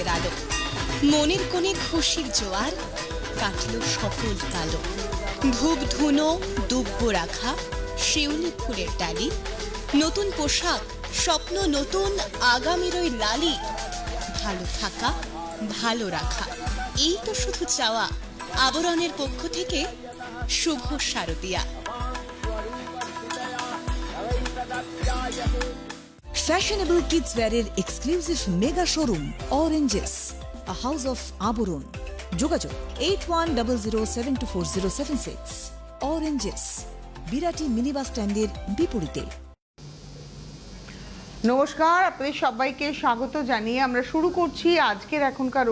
চাঁদের আলো, মনের কোণে খুশির জোয়ার, কাটল সকল কালো। ধূপ ধুনো দুব্য রাখা, শিউলি ফুলের ডালি, নতুন পোশাক, স্বপ্ন নতুন, আগামীর ওই লালি। ভালো থাকা, ভালো রাখা, এই তো শুধু চাওয়া। আবরণের পক্ষ থেকে শুভ শারদিয়া। Fashionable kids wear exclusive mega showroom Oranges, a house of Aburun. যোগাযোগ 8100724076. Oranges, বিরাটি মিনি বাস স্ট্যান্ডের বিপরীতে। নমস্কার, আপনাদের সবাইকে স্বাগত জানিয়ে আমরা শুরু করছি আজকের এখনকার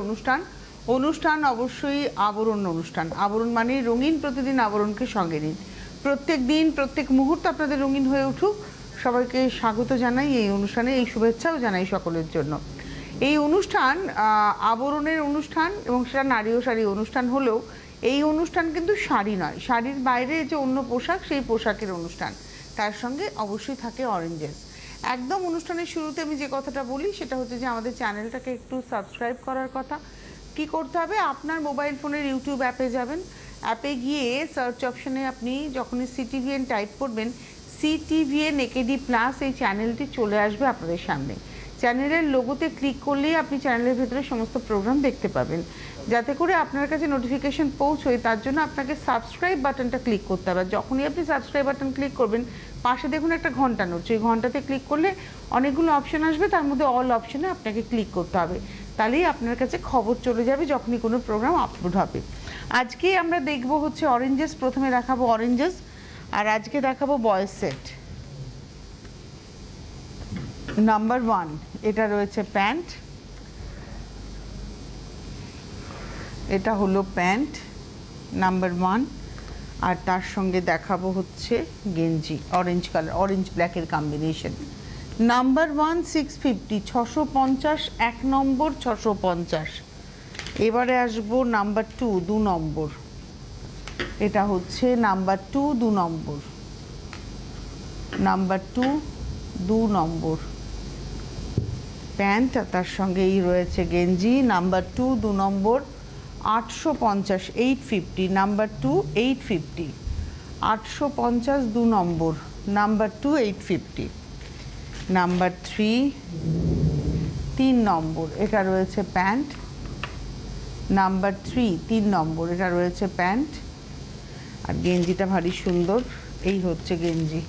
অনুষ্ঠান অবশ্যই আবরণ অনুষ্ঠান। আবরণ মানে রঙিন, প্রতিদিন আবরণকে সঙ্গে নিন। প্রত্যেক দিন প্রত্যেক মুহূর্ত আপনাদের রঙিন হয়ে উঠুক। সবাইকে স্বাগত জানাই এই অনুষ্ঠানে, এই শুভেচ্ছাও জানাই সকলের জন্য। এই অনুষ্ঠান আবরণের অনুষ্ঠান এবং সেটা নারী ও শাড়ি অনুষ্ঠান হলেও এই অনুষ্ঠান কিন্তু শাড়ি নয়, শাড়ির বাইরে যে অন্য পোশাক, সেই পোশাকের অনুষ্ঠান। তার সঙ্গে অবশ্যই থাকে অরেঞ্জেস। একদম অনুষ্ঠানের শুরুতে আমি যে কথাটা বলি সেটা হচ্ছে যে আমাদের চ্যানেলটাকে একটু সাবস্ক্রাইব করার কথা। কি করতে হবে? আপনার মোবাইল ফোনের ইউটিউব অ্যাপে যাবেন, অ্যাপে গিয়ে সার্চ অপশনে আপনি যখনই সিটিভিএন টাইপ করবেন, সিটিভিএন একেডি প্লাস এই চ্যানেলটি চলে আসবে আপনাদের সামনে। চ্যানেলের লোগোতে ক্লিক করলেই আপনি চ্যানেলের ভেতরে সমস্ত প্রোগ্রাম দেখতে পাবেন। যাতে করে আপনার কাছে নোটিফিকেশন পৌঁছয় তার জন্য আপনাকে সাবস্ক্রাইব বাটনটা ক্লিক করতে হবে। যখনই আপনি সাবস্ক্রাইব বাটন ক্লিক করবেন, পাশে দেখুন একটা ঘন্টা নড়ছে, ওই ঘন্টাতে ক্লিক করলে অনেকগুলো অপশন আসবে, তার মধ্যে অল অপশনে আপনাকে ক্লিক করতে হবে। তাহলেই আপনার কাছে খবর চলে যাবে যখনই কোনো প্রোগ্রাম আপলোড হবে। আজকে আমরা দেখব হচ্ছে অরেঞ্জেস। প্রথমে দেখাবো অরেঞ্জেস, আর আজকে দেখাবো বয়েজ সেট। নাম্বার 1 এটা রয়েছে প্যান্ট, এটা হলো প্যান্ট নাম্বার 1। আর তার সঙ্গে দেখাবো হচ্ছে গেঞ্জি, অরেঞ্জ কালার, অরেঞ্জ ব্ল্যাকের কম্বিনেশন। নাম্বার 1 650, 650, 1 নম্বর 650। এবারে আসবো নাম্বার 2, 2 নম্বর। এটা হচ্ছে নাম্বার 2, 2 নম্বর। নাম্বার 2, 2 নম্বর প্যান্ট, আর তার সঙ্গে এই রয়েছে গেঞ্জি। নাম্বার 2, 2 নম্বর 850, 850। নাম্বার 2, 850, 850, 2 নম্বর। নাম্বার 2, 850। নাম্বার 3, 3 নম্বর, এটা রয়েছে প্যান্ট। নাম্বার 3, 3 নম্বর, এটা রয়েছে প্যান্ট। আর গেঞ্জিটা ভারী সুন্দর, এই হচ্ছে গেঞ্জি,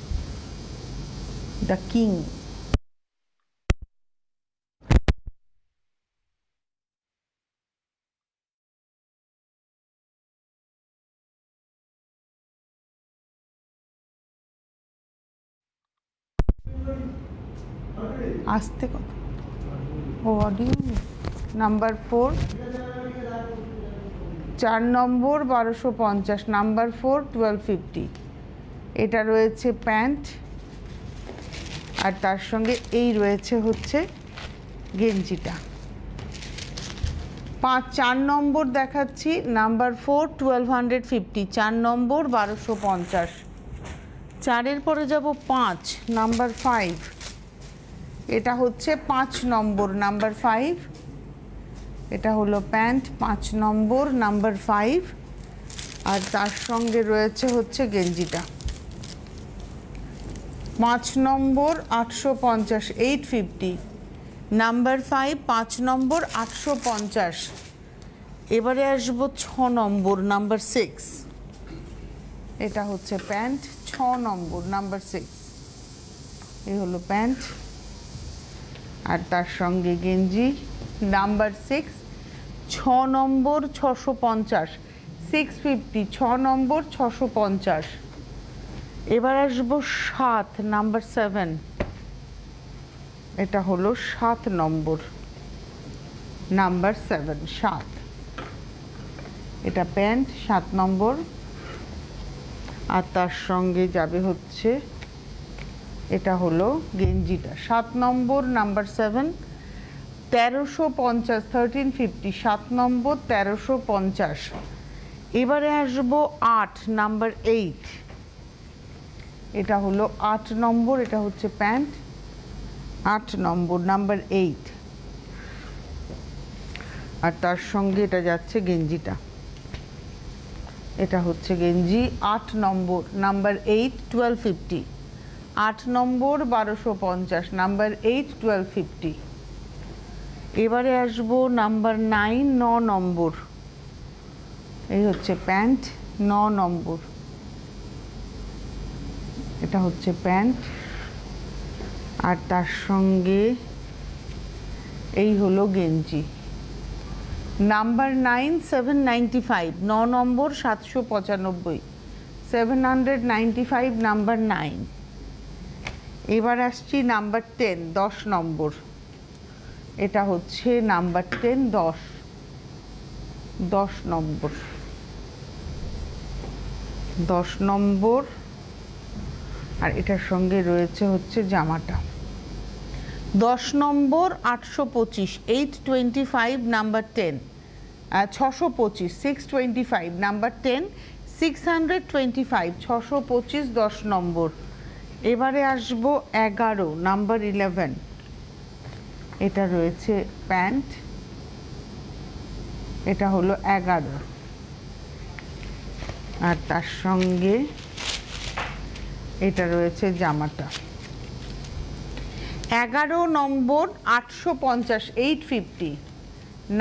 দ্য কিং। আসতে কথা ও অডিও। নাম্বার 4, 4 নম্বর 1250। নাম্বার 4, 1250। এটা রয়েছে প্যান্ট, আর তার সঙ্গে এই রয়েছে হচ্ছে গেঞ্জিটা। 4 নম্বর দেখাচ্ছি, নাম্বার 4, 1250। 4 নম্বর 1250। 4-এর পরে যাব 5, নাম্বার 5। এটা হচ্ছে 5 নম্বর, নাম্বার 5। এটা হলো প্যান্ট 5 নম্বর, নাম্বার 5। আর তার সঙ্গে রয়েছে হচ্ছে গেঞ্জিটা 5 নম্বর 850, 850। নাম্বার 5, 5 নম্বর 850। এবারে আসবো 6 নম্বর, নাম্বার 6। এটা হচ্ছে প্যান্ট 6 নম্বর, নাম্বার 6। এই হলো প্যান্ট, আর তার সঙ্গে গেঞ্জি। নাম্বার 6, 6 নম্বর 650, 650, 6 নম্বর 650। এবার আসবো 7, নাম্বার 7। এটা হলো 7 নম্বর, নাম্বার 7, 7। এটা প্যান্ট 7 নম্বর, আর তার সঙ্গে যাবে হচ্ছে এটা হলো গেঞ্জিটা 7 নম্বর, নাম্বার 7, 1350, 1350। 7 নম্বর 1350। এবারে আসবো 8, নাম্বার 8। এটা হলো 8 নম্বর, এটা হচ্ছে প্যান্ট 8 নম্বর, নাম্বার 8। আর তার সঙ্গে এটা যাচ্ছে গেঞ্জিটা, এটা হচ্ছে গেঞ্জি 8 নম্বর, নাম্বার 8 1250। 8 নম্বর 1250, নাম্বার 8 1250। এবারে আসবো নাম্বার 9 9 নম্বর, এই হচ্ছে প্যান্ট 9 নম্বর, এটা হচ্ছে প্যান্ট আর তার সঙ্গে এই হলো গেঞ্জি। নাম্বার 9 795, 9 নম্বর 795, 795 নাম্বার 9। এবার আসছি নাম্বার 10 10 নম্বর, এটা হচ্ছে নাম্বার 10 10 10 নম্বর, 10 নম্বর। আর এটার সঙ্গে রয়েছে হচ্ছে জামাটা 10 নম্বর 825, 825 নাম্বার 10, 625 625 নাম্বার 10, 625 625 10 নম্বর। এবারে আসবো 11 নাম্বার 11, এটা রয়েছে প্যান্ট, এটা হলো 11 আর তার সঙ্গে এটা রয়েছে জামাটা 11 নম্বর 850, 850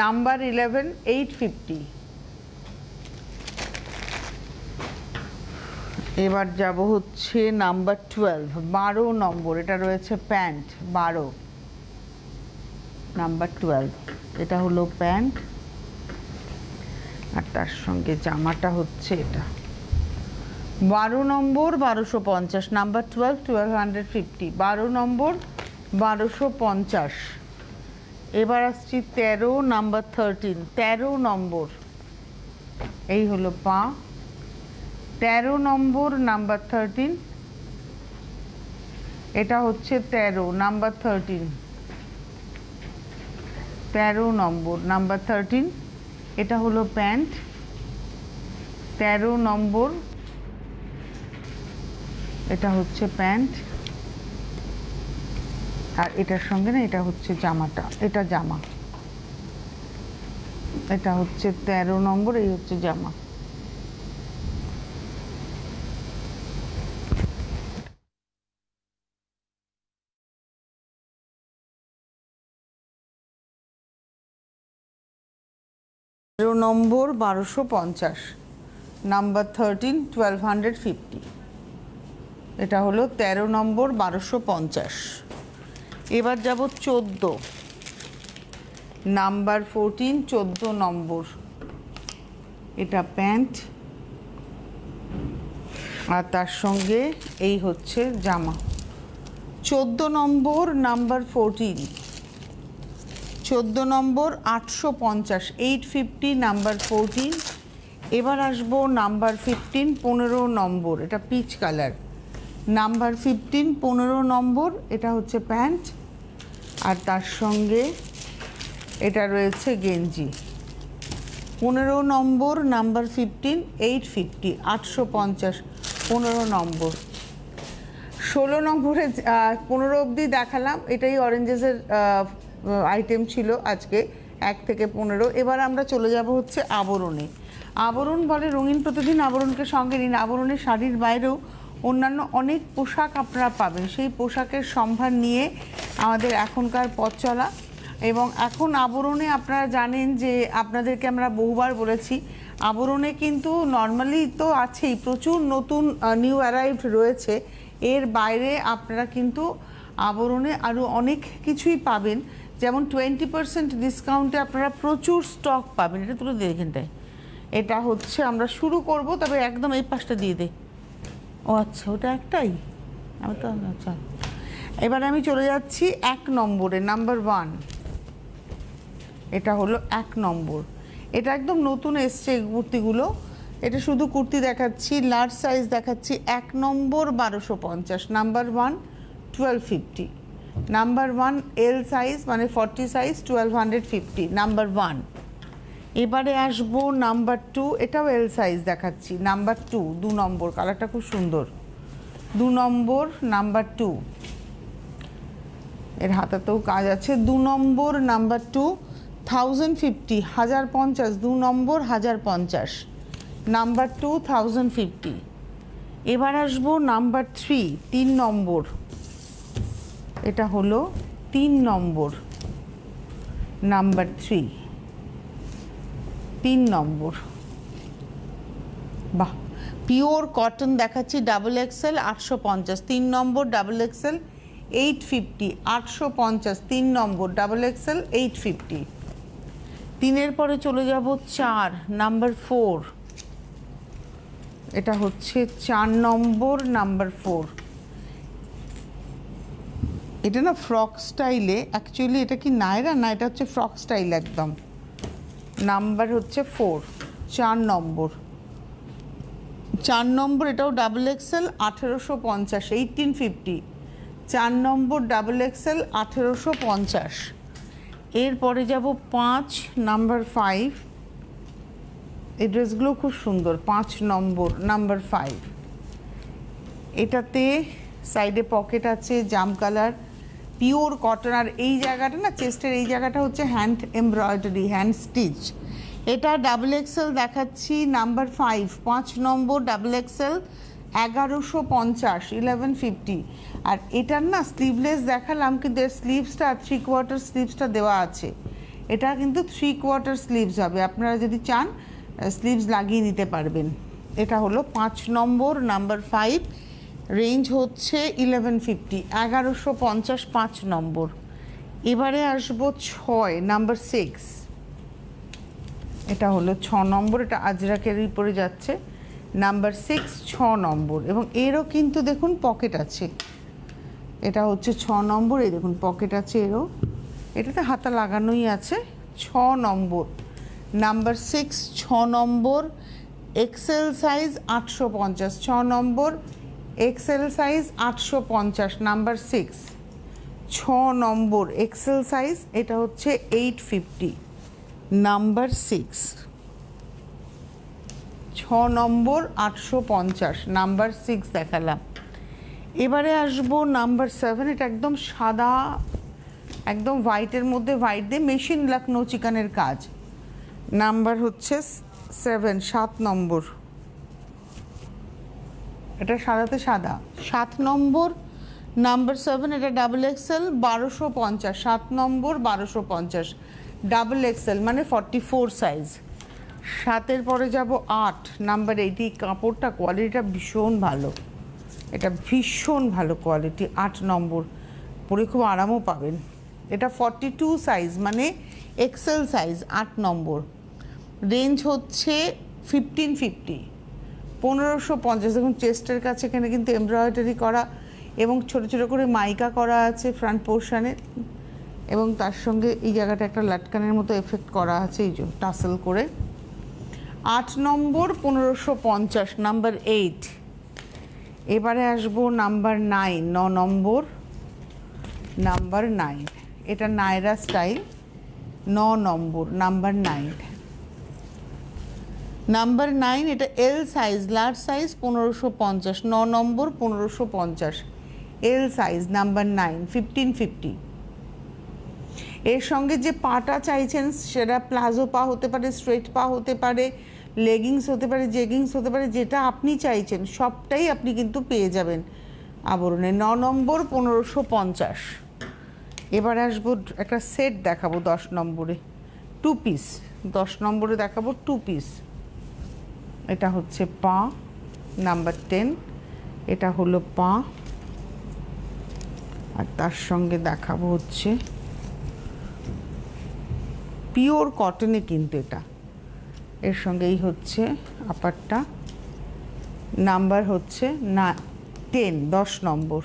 নাম্বার 11 850। এবার যাব হচ্ছে নাম্বার 12 12 নম্বর, এটা রয়েছে প্যান্ট 12 নাম্বার 12, এটা হলো প্যান্ট আর তার সঙ্গে জামাটা হচ্ছে এটা 12 নম্বর 1250, নাম্বার 12 1250, 12 নম্বর 1250। এবার আসছি 13 নাম্বার 13, 13 নম্বর, এই হলো পা 13 নম্বর নাম্বার 13, এটা হচ্ছে 13 নাম্বার 13, 13 নম্বর নাম্বার 13, এটা হলো প্যান্ট 13 নম্বর, এটা হচ্ছে প্যান্ট আর এটার সঙ্গে না এটা হচ্ছে জামাটা, এটা জামা, এটা হচ্ছে 13 নম্বর, এই হচ্ছে জামা। নম্বর 1250, নাম্বার 13 1250, এটা হলো 13 নম্বর 1250। এবার যাব 14 নাম্বার 14 14 নম্বর, এটা প্যান্ট আর তার সঙ্গে এই হচ্ছে জামা 14 নম্বর নাম্বার 14, 14 নম্বর 850, 850 নাম্বার 14। এবার আসবো নাম্বার 15 15 নম্বর, এটা পিচ কালার, নাম্বার 15 15 নম্বর, এটা হচ্ছে প্যান্ট আর তার সঙ্গে এটা রয়েছে গেঞ্জি 15 নম্বর নাম্বার 15 850, 850 15 নম্বর। 16 নম্বরে 15 অবধি দেখালাম, এটাই অরেঞ্জেসের আইটেম ছিল আজকে 1 থেকে 15। এবার আমরা চলে যাব হচ্ছে আবরণে। আবরণ বলে রঙিন প্রতিদিন আবরণকে সঙ্গে নিন। আবরণের শাড়ির বাইরেও অন্যান্য অনেক পোশাক আপনারা পাবেন, সেই পোশাকের সম্ভার নিয়ে আমাদের এখনকার পথ চলা। এবং এখন আবরণে আপনারা জানেন যে আপনাদেরকে আমরা বহুবার বলেছি, আবরণে কিন্তু নর্মালি তো আছেই, প্রচুর নতুন নিউ অ্যারাইভড রয়েছে। এর বাইরে আপনারা কিন্তু আবরণে আরও অনেক কিছুই পাবেন, যেমন 20% ডিসকাউন্টে আপনারা প্রচুর স্টক পাবেন। এটা তুলে দিয়ে এখানটায়, এটা হচ্ছে আমরা শুরু করব, তবে একদম এই পাশটা দিয়ে দে। ও আচ্ছা, ওটা একটাই, আমি তো আচ্ছা। এবার আমি চলে যাচ্ছি 1 নম্বরে, নাম্বার 1, এটা হলো 1 নম্বর। এটা একদম নতুন এসছে কুর্তিগুলো, এটা শুধু কুর্তি দেখাচ্ছি, লার্জ সাইজ দেখাচ্ছি। 1 নম্বর 1250, নাম্বার 1 1250, নাম্বার 1 এল সাইজ মানে 40 সাইজ 1250, নাম্বার 1। এবারে আসবো নাম্বার 2, এটাও এল সাইজ দেখাচ্ছি, নাম্বার 2 2 নম্বর, কালারটা খুব সুন্দর, 2 নম্বর নাম্বার 2, এর হাতাতেও কাজ আছে। 2 নম্বর নাম্বার 2 1050 1050 2 নম্বর 1050 নাম্বার 2 1050। এবার আসবো নাম্বার 3 3 নম্বর, এটা হলো 3 নম্বর, নাম্বার 3 3 নম্বর। বাহ, পিওর কটন দেখাচ্ছি, ডাবল এক্সেল 850 3 নম্বর, ডাবল এক্সেল 850 850 3 নম্বর, ডাবল এক্সেল 850। তিনের পরে চলে যাব 4 নাম্বার 4, এটা হচ্ছে 4 নম্বর, নাম্বার 4। এটা না ফ্রক স্টাইলে, অ্যাকচুয়ালি এটা কি নায়রা না, এটা হচ্ছে ফ্রক স্টাইল একদম। নাম্বার হচ্ছে 4, 4 নম্বর, 4 নম্বর, এটাও ডাবল এক্সেল 1850 1850 4 নম্বর, ডাবল এক্সেল 1850। এরপরে যাব 5 নাম্বার 5, এই ড্রেসগুলো খুব সুন্দর। 5 নম্বর, নাম্বার 5, এটাতে সাইডে পকেট আছে, জাম কালার, পিওর কটন। আর এই জায়গাটা না, চেস্টের এই জায়গাটা হচ্ছে হ্যান্ড এমব্রয়ডারি, হ্যান্ড স্টিচ। এটা ডাবল এক্সেল দেখাচ্ছি, নাম্বার 5 5 নম্বর, ডাবল এক্সেল 1150 1150। আর এটার না স্লিভলেস দেখালাম, কিন্তু এর স্লিভসটা 3/4 স্লিভসটা দেওয়া আছে। এটা কিন্তু 3/4 স্লিভস হবে, আপনারা যদি চান স্লিভস লাগিয়ে নিতে পারবেন। এটা হলো 5 নম্বর, নাম্বার 5, রেঞ্জ হচ্ছে 1150 1150 5 নম্বর। এবারে আসবো 6 নাম্বার 6, এটা হলো 6 নম্বর, এটা আজরাকের উপরে যাচ্ছে, নাম্বার 6 6 নম্বর। এবং এরও কিন্তু দেখুন পকেট আছে, এটা হচ্ছে 6 নম্বর, এই দেখুন পকেট আছে এরও, এটাতে হাতা লাগানোই আছে। 6 নম্বর, নাম্বার 6 6 নম্বর, এক্সেল সাইজ 850 6 নম্বর, এক্সেল সাইজ 850, নাম্বার 6 6 নম্বর, এক্সেল সাইজ, এটা হচ্ছে 850, নাম্বার 6 6 নম্বর 850, নাম্বার 6 দেখালাম। এবারে আসবো নাম্বার 7, এটা একদম সাদা, একদম হোয়াইটের মধ্যে হোয়াইট দিয়ে মেশিন লখনৌ চিকানের কাজ। নাম্বার হচ্ছে 7 7 নম্বর, এটা সাদাতে সাদা 7 নম্বর, নাম্বার 7, এটা ডাবল এক্সেল 1250 7 নম্বর 1250, ডাবল এক্সেল মানে 44 সাইজ। 7-এর পরে যাব 8 নাম্বার 8, এই কাপড়টা কোয়ালিটিটা ভীষণ ভালো, এটা ভীষণ ভালো কোয়ালিটি। 8 নম্বর, পরে খুব আরামও পাবেন। এটা 42 সাইজ মানে এক্সেল সাইজ, 8 নম্বর, রেঞ্জ হচ্ছে 1550 1550। দেখুন চেস্টের কাছে এখানে কিন্তু এমব্রয়ডারি করা এবং ছোট ছোট করে মাইকা করা আছে ফ্রন্ট পোর্শনে, এবং তার সঙ্গে এই জায়গাটা একটা লাটকানের মতো এফেক্ট করা আছে, এই যে টাসেল করে। 8 নম্বর 1550, নাম্বার 8। এবারে আসবো নাম্বার 9 9 নম্বর, নাম্বার 9, এটা নায়রা স্টাইল 9 নম্বর, নাম্বার 9 নাম্বার 9, এটা এল সাইজ, লার্জ সাইজ 1550 9 নম্বর 1550, এল সাইজ, নাম্বার 9 1550। এর সঙ্গে যে পাটা চাইছেন সেটা প্লাজো পা হতে পারে, স্ট্রেট পা হতে পারে, লেগিংস হতে পারে, জেগিংস হতে পারে, যেটা আপনি চাইছেন সবটাই আপনি কিন্তু পেয়ে যাবেন আবরণে। 9 নম্বর 1550। এবার আসবো একটা সেট দেখাবো 10 নম্বরে, 2 পিস 10 নম্বরে দেখাবো 2 পিস। এটা হচ্ছে পা, নাম্বার 10, এটা হলো পা, আর তার সঙ্গে দেখাবো হচ্ছে পিওর কটনে, কিন্তু এটা এর সঙ্গে এই হচ্ছে আপারটা, নাম্বার হচ্ছে না 10 10 নম্বর,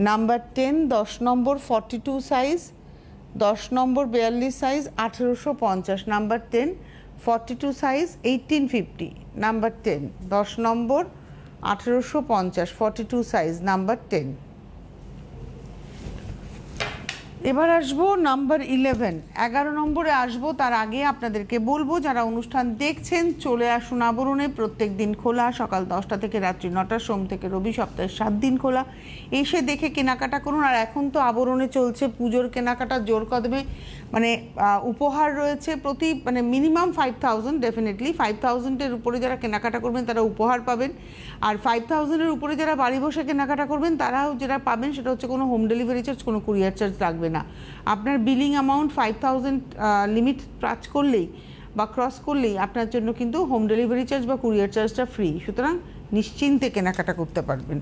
নাম্বার 10 10 নম্বর 42 সাইজ, 10 নম্বর 42 সাইজ 1850, নাম্বার 10 42 সাইজ 1850, নাম্বার 10 10 নম্বর 1850 42 সাইজ, নাম্বার 10। এবার আসবো নাম্বার 11, 11 নম্বরে আসবো। তার আগে আপনাদেরকে বলবো যারা অনুষ্ঠান দেখছেন চলে আসুন আবরণে। প্রত্যেক দিন খোলা, সকাল 10টা থেকে রাত্রি 9টা, সোম থেকে রবি, সপ্তাহে 7 দিন খোলা। এসে দেখে কেনাকাটা করুন। আর এখন তো আবরণে চলছে পুজোর কেনাকাটা জোর কদমে, মানে উপহার রয়েছে প্রতি, মানে মিনিমাম 5000, ডেফিনেটলি 5000-এর উপরে যারা কেনাকাটা করবেন তারা উপহার পাবেন। আর 5000-এর উপরে যারা বাড়ি বসে কেনাকাটা করবেন তারাও যেটা পাবেন সেটা হচ্ছে কোনো হোম ডেলিভারি চার্জ, কোনো কুরিয়ার চার্জ লাগবে না। আপনার বিলিং অ্যামাউন্ট 5000 লিমিট টাচ করলেই বা ক্রস করলেই আপনার জন্য কিন্তু হোম ডেলিভারি চার্জ বা কুরিয়ার চার্জটা ফ্রি। সুতরাং নিশ্চিন্তে কেনাকাটা করতে পারবেন।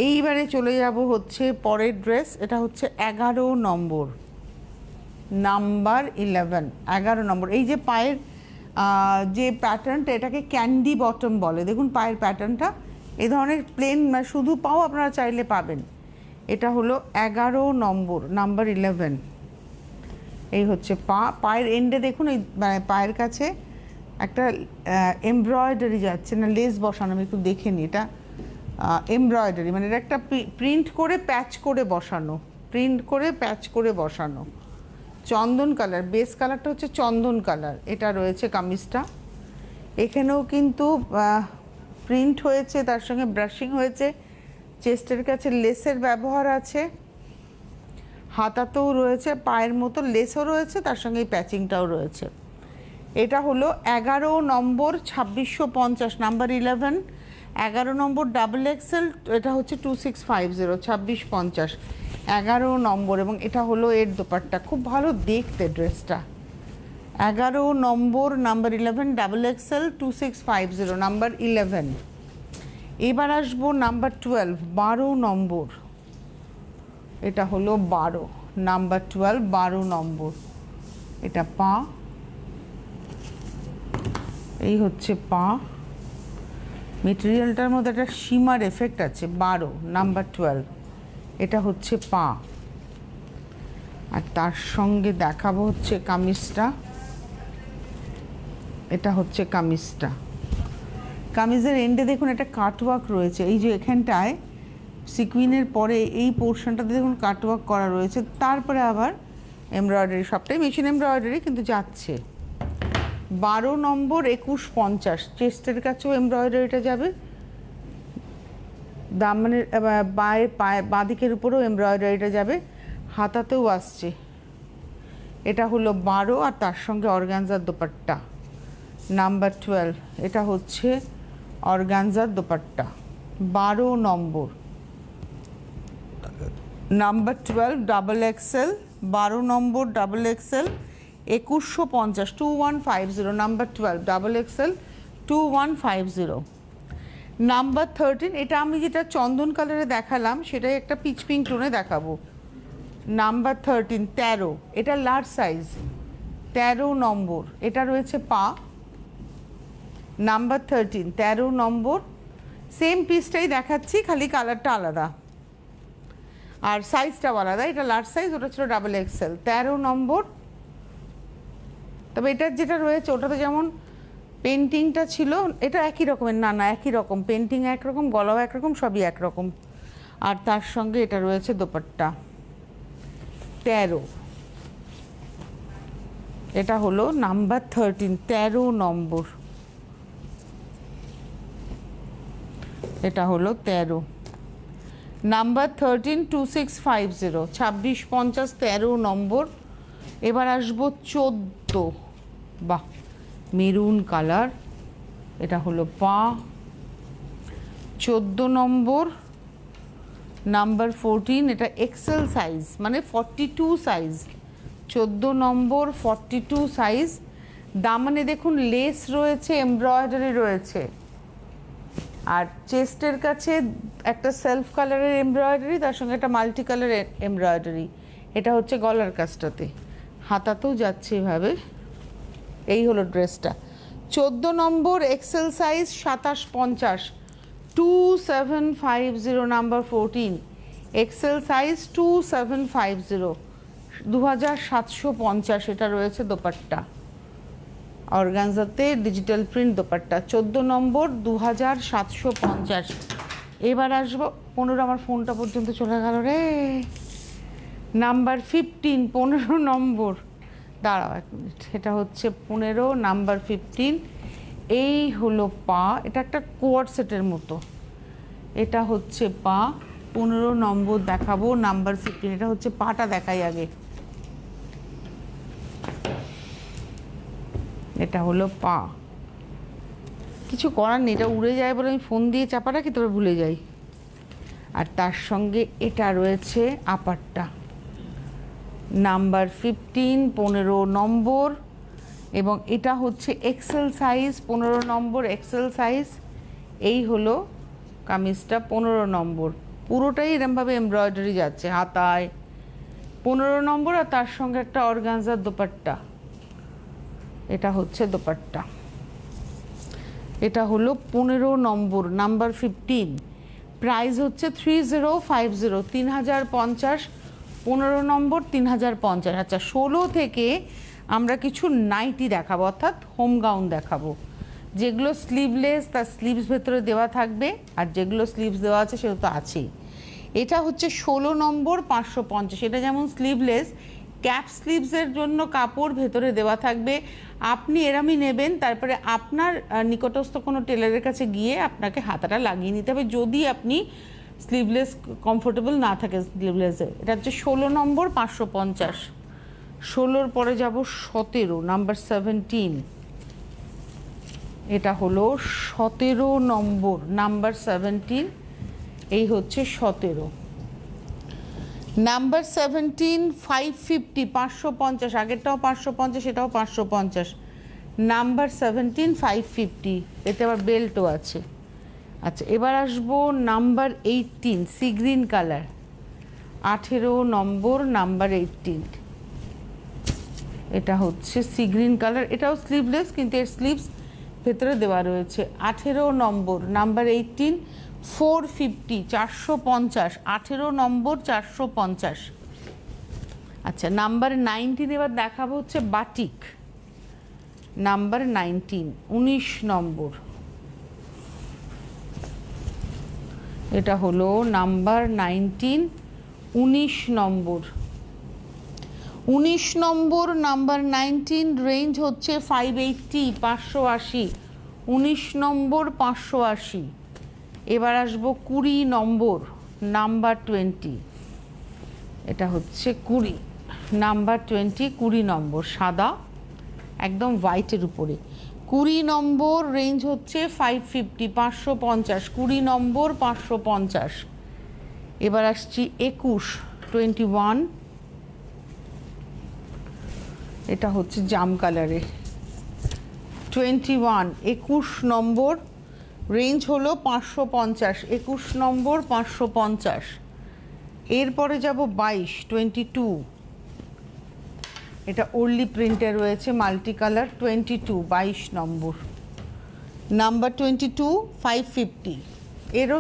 এইবারে চলে যাব হচ্ছে পরের ড্রেস। এটা হচ্ছে 11 নম্বর, নাম্বার 11, 11 নম্বর। এই যে পায়ের যে প্যাটার্নটা, এটাকে ক্যান্ডি বটম বলে। দেখুন পায়ের প্যাটার্নটা এই ধরনের প্লেন, শুধু পাও আপনারা চাইলে পাবেন। এটা হলো 11 নম্বর, নাম্বার 11। এই হচ্ছে পায়ের এন্ডে দেখুন, এই পায়ের কাছে একটা এমব্রয়ডারি যাচ্ছে না, লেস বসানো। আমি একটু দেখে নিই, এটা এমব্রয়ডারি, মানে এটা একটা প্রিন্ট করে প্যাচ করে বসানো, প্রিন্ট করে প্যাচ করে বসানো। চন্দন কালার, বেস কালারটা হচ্ছে চন্দন কালার। এটা রয়েছে কামিজটা। এখানেও কিন্তু প্রিন্ট হয়েছে, তার সঙ্গে ব্রাশিং হয়েছে। চেস্টের কাছে লেসের ব্যবহার আছে, হাতাতেও রয়েছে পায়ের মতো লেসও রয়েছে, তার সঙ্গে এই প্যাচিংটাও রয়েছে। এটা হলো 11 নম্বর, 2650, নাম্বার 11, 11 নম্বর ডাবল এক্সেল। এটা হচ্ছে 2650, 2650, 11 নম্বর। এবং এটা হলো এর দোপাট্টা, খুব ভালো দেখতে ড্রেসটা। 11 নম্বর, নাম্বার 11, ডাবল এক্সেল, 2650, নাম্বার 11। এবার আসবো নাম্বার 12, 12 নম্বর। এটা হলো 12, নাম্বার 12, 12 নম্বর। এটা পা, এই হচ্ছে পা। মেটেরিয়ালটার মধ্যে একটা শিমার এফেক্ট আছে। 12, নাম্বার 12, এটা হচ্ছে পা। আর তার সঙ্গে দেখাবো হচ্ছে কামিজটা। এটা হচ্ছে কামিজটা। কামিজের এন্ডে দেখুন একটা কাটওয়ার্ক রয়েছে। এই যে এখানটায় সিকুইনের পরে এই পোর্শনটাতে দেখুন কাটওয়ার্ক করা রয়েছে। তারপরে আবার এমব্রয়ডারি, সবটাই মেশিন এমব্রয়ডারি কিন্তু যাচ্ছে। 12 নম্বর, 2150, চেস্টের কাছেও এমব্রয়ডারিটা যাবে, দামানের বাঁ দিকের উপরেও এমব্রয়ডারিটা যাবে, হাতাতেও আসছে। এটা হলো 12, আর তার সঙ্গে অর্গানজার দোপাট্টা, নাম্বার 12। এটা হচ্ছে অর্গানজার দোপাট্টা, 12 নম্বর, নাম্বার 12, ডাবল এক্সেল, 12 নম্বর double XL, 2150, 2150, number 12, double XL, 2150। Number 13, এটা আমি যেটা চন্দন কালারে দেখালাম সেটাই একটা পিচ পিঙ্ক টোনে দেখাবো। নাম্বার 13, 13, এটা লার্জ সাইজ, 13 নম্বর। এটা রয়েছে পা, নাম্বার 13, 13 নম্বর। সেম পিসটাই দেখাচ্ছি, খালি কালারটা আলাদা আর সাইজটাও আলাদা। এটা লার্জ সাইজ, ওটা ছিল ডাবল এক্সেল, 13 নম্বর। তবে এটার যেটা রয়েছে ওটাতে যেমন পেন্টিংটা ছিল, এটা একই রকমের, না একই রকম, পেন্টিং একরকম, গলাও একরকম, সবই একরকম। আর তার সঙ্গে এটা রয়েছে দোপাট্টা, 13। এটা হলো নাম্বার 13, 13 নম্বর। এটা হলো 13, নাম্বার 13, 2650, 2650, 13 নম্বর। এবার আসবো 14, বাহ মেরুন কালার। এটা হলো পা, 14 নম্বর, নাম্বার 14। এটা এক্সেল সাইজ, মানে 42 সাইজ, 14 নম্বর, 42 সাইজ। দামানে দেখুন লেস রয়েছে, এমব্রয়ডারি রয়েছে। আর চেস্টের কাছে একটা সেলফ কালারের এমব্রয়ডারি, তার সঙ্গে একটা মাল্টি কালারের এমব্রয়ডারি। এটা হচ্ছে গলার কাজটাতে, হাতাতেও যাচ্ছে এভাবে। এই হলো ড্রেসটা। 14 নম্বর, XL size, 2750, 2750, number 14, XL size, 2750, 2750। এটা রয়েছে দোপাট্টা, অর্গানজাতে ডিজিটাল প্রিন্ট দোপাট্টা, 14 নম্বর, 2750। এবার আসবো 15, আমার ফোনটা পর্যন্ত চলে গেল রে। নাম্বার 15, 15 নম্বর, দাঁড়াও এক মিনিট, এটা হচ্ছে 15, নাম্বার 15। এই হলো পা, এটা একটা কোয়ার্ড সেটের মতো, এটা হচ্ছে পা, 15 নম্বর দেখাবো, নাম্বার 15। এটা হচ্ছে পাটা দেখাই আগে, এটা হলো পা। কিছু করার নেই, এটা উড়ে যায় বলে আমি ফোন দিয়ে চাপা রাখি, তবে ভুলে যাই। আর তার সঙ্গে এটা রয়েছে আপারটা, নাম্বার 15, 15 নম্বর, এবং এটা হচ্ছে এক্সেল সাইজ, 15 নম্বর এক্সেল সাইজ। এই হলো কামিজটা 15 নম্বর, পুরোটাই এরমভাবে এমব্রয়ডারি যাচ্ছে হাতায়, 15 নম্বর। আর তার সঙ্গে একটা অর্গানজার দোপাট্টা, এটা হচ্ছে দোপাট্টা। এটা হলো 15 নম্বর, নাম্বার 15। প্রাইস হচ্ছে 3050, 3050, 15 নম্বর 3050। আচ্ছা, 16 থেকে আমরা কিছু নাইটি দেখাবো, অর্থাৎ হোম গাউন দেখাবো, যেগুলো স্লিভলেস, তার স্লিভস ভেতরে দেওয়া থাকবে, আর যেগুলো স্লিভস দেওয়া আছে সেগুলো তো আছেই। এটা হচ্ছে 16 নম্বর 550। এটা যেমন স্লিভলেস, ক্যাপ স্লিভসের জন্য কাপড় ভেতরে দেওয়া থাকবে, আপনি এরমই নেবেন, তারপরে আপনার নিকটস্থ কোনো টেলারের কাছে গিয়ে আপনাকে হাতাটা লাগিয়ে নিতে হবে, যদি আপনি স্লিভলেস কমফোর্টেবল না থাকে স্লিভলেসে। এটা হচ্ছে 16 নম্বর 550। 16-র পরে যাব 17, নাম্বার 17। এটা হলো 17 নম্বর, নাম্বার 17। এই হচ্ছে 17, নাম্বার 17, 550, 550। আগেরটাও 550, এটাও 550, নাম্বার 17, 550। এতে আবার বেল্টও আছে। আচ্ছা, এবার আসবো নাম্বার 18, সি গ্রিন কালার, 18 নম্বর, নাম্বার 18। এটা হচ্ছে সি গ্রিন কালার, এটাও স্লিভলেস, কিন্তু এর স্লিভস ভেতরে দেওয়া রয়েছে। 18 নম্বর, নাম্বার 18, 450, 450, 18 নম্বর 450। আচ্ছা, নাম্বার 19 এবার দেখাবো হচ্ছে বাটিক, নাম্বার 19, 19 নম্বর। এটা হলো নাম্বার 19, 19 নম্বর। 19 নম্বর, নাম্বার 19, রেঞ্জ হচ্ছে 580, 580, 19 নম্বর 580। এবার আসবো 20 নম্বর, নাম্বার 20। এটা হচ্ছে 20, নাম্বার 20, 20 নম্বর, সাদা একদম হোয়াইটের উপরে। 20 নম্বর, রেঞ্জ হচ্ছে 550, 550, 20 নম্বর 550। এবার আসছি 21, 21। এটা হচ্ছে জাম কালারে, 21, 21 নম্বর, রেঞ্জ হলো 550, 21 নম্বর 550। এরপরে যাব 22, 22। এটা ওরলি প্রিন্টে রয়েছে, মাল্টি কালার, 22, 22 নম্বর, নাম্বার 22, 550। এরও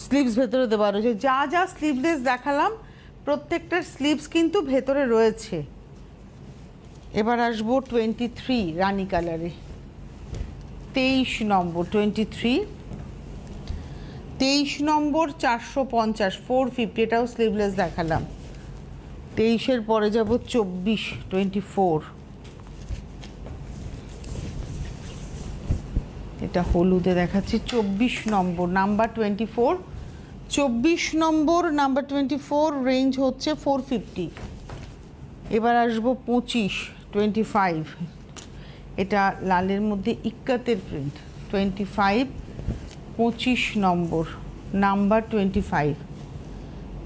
স্লিভস ভেতরে দেওয়া রয়েছে। যা যা স্লিভলেস দেখালাম প্রত্যেকটার স্লিভস কিন্তু ভেতরে রয়েছে। এবার আসবো 23, রানী কালারে, 23 নম্বর, 23, 23 নম্বর 450, 450। এটাও স্লিভলেস দেখালাম। 23-এর পরে যাব 24, 24। এটা হলুদে দেখাচ্ছি, 24 নম্বর, নাম্বার 24, 24 নম্বর, নাম্বার 24, রেঞ্জ হচ্ছে 450। এবার আসবো 25, 25। এটা লালের মধ্যে ইক্কাতের প্রিন্ট, 25, 25 নম্বর, নাম্বার 25,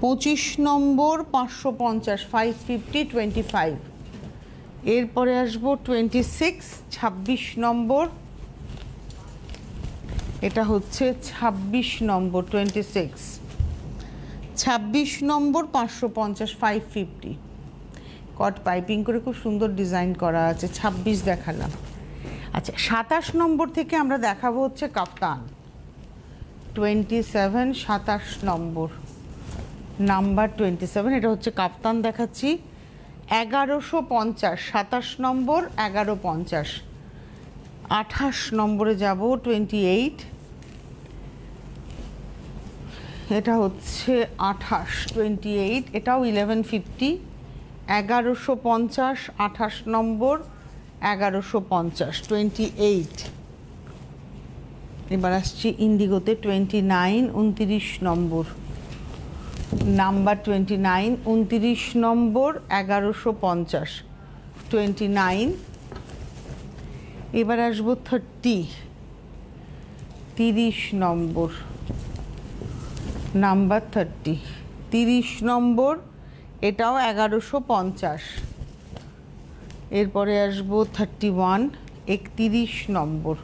25 নম্বর 550, 550, 25। এরপরে আসবো 26, 26 নম্বর। এটা হচ্ছে 26 নম্বর, 26, 26 নম্বর 550, 550। কট পাইপিং করে খুব সুন্দর ডিজাইন করা আছে। 26 দেখালাম। আচ্ছা, 27 নম্বর থেকে আমরা দেখাবো হচ্ছে কাফতান, 27, 27 নম্বর, নাম্বার 27। এটা হচ্ছে কাফতান দেখাচ্ছি, 1150, 27 নম্বর, 1150। 28 নম্বরে যাব, 28। এটা হচ্ছে 28, 28, এটাও 1150, 1150, 28 নম্বর, 1150, 28। এবার আসছি ইন্ডিগোতে 29, 29 নম্বর, নাম্বার 29, 29 নম্বর, 1150, 29। এবার আসবো 30, 30 নম্বর, নাম্বার 30, 30 নম্বর, এটাও 1150। এরপরে আসবো 31, 31 নম্বর,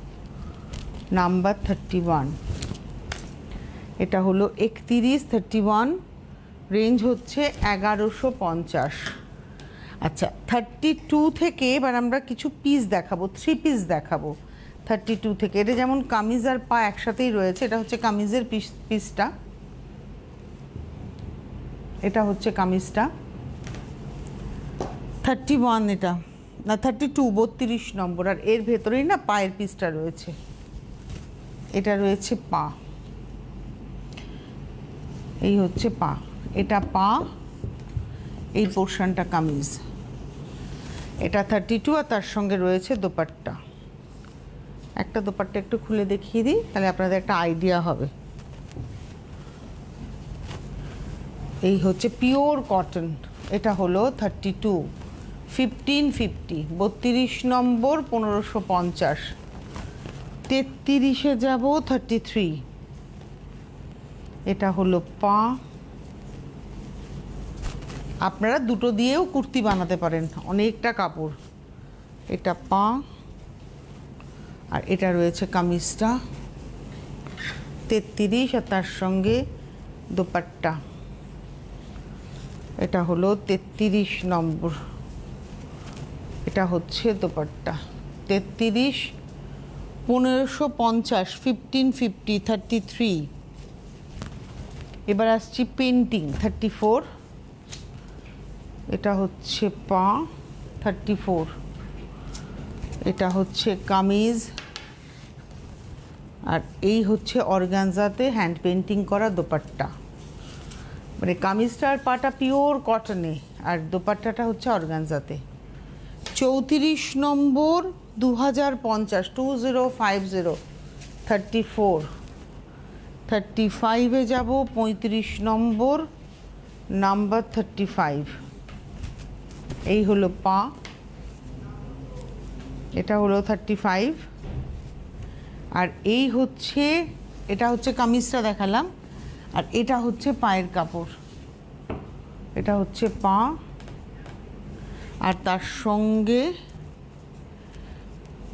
নাম্বার 31, এটা হলো 31, 31, রেঞ্জ হচ্ছে 1150। আচ্ছা, 32 থেকে এবার আমরা কিছু পিস দেখাবো, 3 পিস দেখাবো 32 থেকে। এটা যেমন কামিজ আর পা একসাথেই রয়েছে, এটা হচ্ছে কামিজের পিসটা, এটা হচ্ছে কামিজটা। 31, এটা না 32, 32 নম্বর, আর এর ভেতরেই না পায়ের পিসটা রয়েছে, এটা রয়েছে পা, এই হচ্ছে পা, এটা পা, এই পোর্শনটা কামিজ, এটা 32, আর তার সঙ্গে রয়েছে দোপাট্টা। একটা দোপাট্টা একটু খুলে দেখিয়ে দিই, তাহলে আপনাদের একটা আইডিয়া হবে। এই হচ্ছে পিওর কটন, এটা হলো 32, 1550, 32 নম্বর, 1550। 33-এ যাব, 33, এটা হলো পা। আপনারা দুটো দিয়েও কুর্তি বানাতে পারেন, অনেকটা কাপড়। এটা পা, আর এটা রয়েছে কামিজটা 33, আর তার সঙ্গে দোপাট্টা, এটা হলো 33 নম্বর, এটা হচ্ছে দোপাট্টা। 33, 1550, 1550, 33। এবার আসছি পেন্টিং, 34, এটা হচ্ছে পা, 34, এটা হচ্ছে কামিজ, আর এই হচ্ছে অর্গানজাতে হ্যান্ড পেন্টিং করা দোপাট্টা। মানে কামিজটা আর পাটা পিওর কটনে, আর দোপাট্টাটা হচ্ছে অর্গানজাতে। 34 নম্বর, 2050, 2050, 34। 35-এ যাব, 35 নম্বর, নাম্বার 35, এই হলো পা, এটা হলো 35, আর এই হচ্ছে, এটা হচ্ছে কামিজটা দেখালাম, আর এটা হচ্ছে পায়ের কাপড়, এটা হচ্ছে পা, আর তার সঙ্গে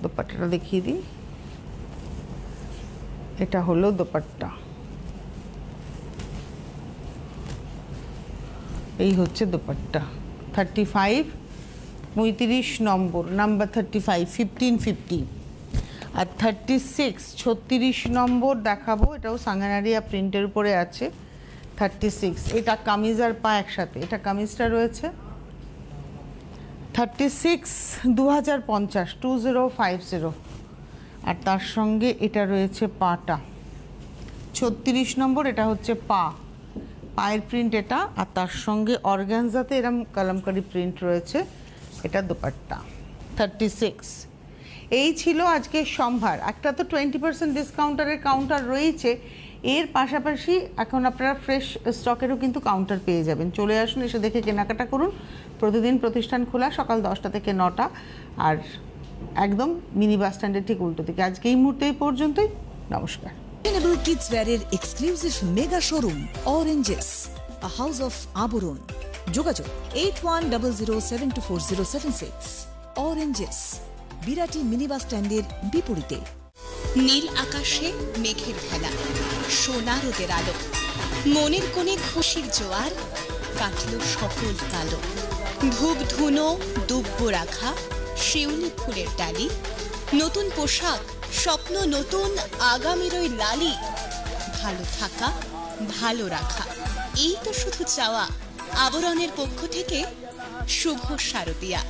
দোপাট্টাটা দেখিয়ে দিই, এটা হলো দোপাট্টা, এই হচ্ছে দোপাট্টা। 35, 35 নম্বর, নাম্বার 35, 1550। আর 36, 36 নম্বর দেখাবো, এটাও সাঙ্গানারিয়া প্রিন্টের উপরে আছে। 36, এটা কামিজ আর পা একসাথে, এটা কামিজটা রয়েছে। 36, 2050, 2050, আর তার সঙ্গে এটা রয়েছে পাটা। 36 নম্বর, এটা হচ্ছে পা, পায়ের প্রিন্ট এটা, আর তার সঙ্গে অর্গানজাতে এরকম কালামকারি প্রিন্ট রয়েছে, এটা দোপাট্টা। 36। এই ছিল আজকের সম্ভার। একটা তো 20% ডিসকাউন্টারের কাউন্টার রয়েছে, এর পাশাপাশি এখন আপনারা ফ্রেশ স্টকেরও কিন্তু কাউন্টার পেয়ে যাবেন। চলে আসুন, এসে দেখে কেনাকাটা করুন। প্রতিদিন প্রতিষ্ঠান খোলা সকাল 10টা থেকে 9টা, আর একদম মিনি বাস স্ট্যান্ডের ঠিক উল্টো দিকে। আজকে এই মুহূর্তে এই পর্যন্তই, নমস্কার। Sustainable kids wear exclusive mega showroom Oranges, a house of Aburun. যোগাযোগ 8100724076। Oranges, বিরাটি মিনি বাস স্ট্যান্ডের বিপরীতে। নীল আকাশে মেঘের ভেলা, সোনা রোদের আলো, মনের কোণে খুশির জোয়ার, কাটলো সকল কালো। ধূপ ধুনো দুব্য রাখা, শিউলি ফুলের ডালি, নতুন পোশাক, স্বপ্ন নতুন, আগামীর ওই লালি। ভালো থাকা, ভালো রাখা, এই তো শুধু চাওয়া। আবরণের পক্ষ থেকে শুভ শারদিয়া।